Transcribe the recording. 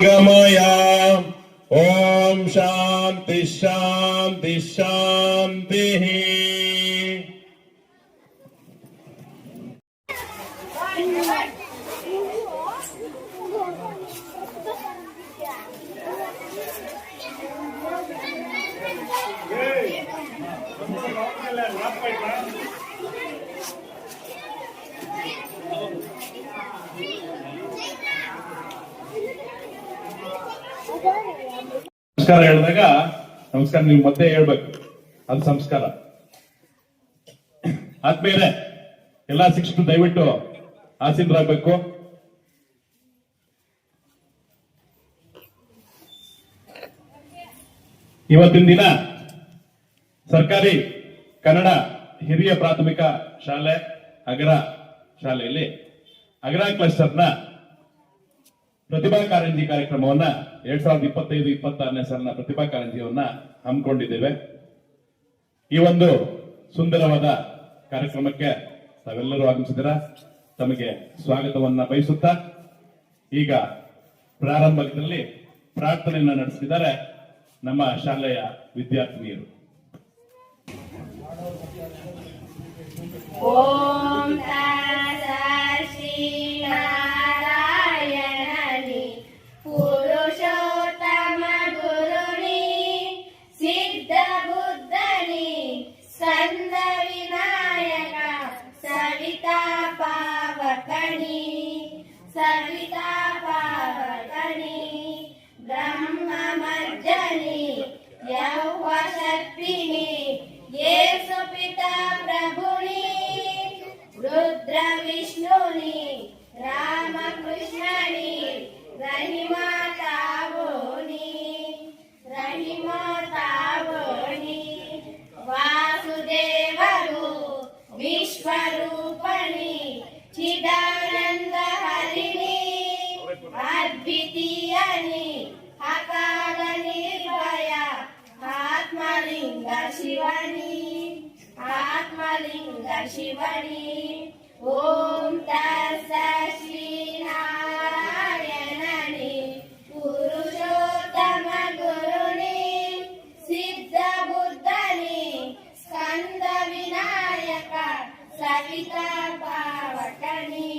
गमया ओम शांति शांति शांति। ನಮಸ್ಕಾರ ಹೇಳಿದಾಗ ನಮಸ್ಕಾರ ನೀವು ಮತ್ತೆ ಹೇಳ್ಬೇಕು, ಅದು ಸಂಸ್ಕಾರ. ಆದ್ಮೇಲೆ ಎಲ್ಲಾ ಶಿಕ್ಷಕರು ದಯವಿಟ್ಟು ಆಸೀನರಾಗಬೇಕು. ಇವತ್ತಿನ ದಿನ ಸರ್ಕಾರಿ ಕನ್ನಡ ಹಿರಿಯ ಪ್ರಾಥಮಿಕ ಶಾಲೆ ಅಗ್ರ ಶಾಲೆಯಲ್ಲಿ ಅಗ್ರ ಕ್ಲಸ್ಟರ್ನ ಪ್ರತಿಭಾ ಕಾರಂಜಿ ಕಾರ್ಯಕ್ರಮವನ್ನ 2025-26ನೇ ಸಾಲಿನ ಪ್ರತಿಭಾ ಕಾರಂಜಿಯವನ್ನ ಹಮ್ಮಿಕೊಂಡಿದ್ದೇವೆ. ಈ ಒಂದು ಸುಂದರವಾದ ಕಾರ್ಯಕ್ರಮಕ್ಕೆ ತಾವೆಲ್ಲರೂ ಆಗಮಿಸಿದ್ದೀರಾ. ತಮಗೆ ಸ್ವಾಗತವನ್ನ ಬಯಸುತ್ತಾ ಈಗ ಪ್ರಾರಂಭದಲ್ಲಿ ಪ್ರಾರ್ಥನೆಯನ್ನ ನಡೆಸಿದ್ದಾರೆ ನಮ್ಮ ಶಾಲೆಯ ವಿದ್ಯಾರ್ಥಿನಿಯರು. ಓಂ पुरुषोत्तम गुरुनी सिद्ध बुद्धनी स्कंद विनायक सविता पावकनी ब्रह्म मज्जनी यौवशक्तिनी येसु पिता प्रभुनी रुद्र विष्णुनी रामकृष्णनी रहिमा तावोनी वासुदेवरु विश्वरूपणी चिदानंद हरिणी अद्वितीयनी अकाल निर्भय आत्मलिंग शिवनी ओम तत्सत् श्री नारायणनी पुरुषोत्तम गुरुनी सिद्ध बुद्धनी स्कंद विनायक सविता पावकनी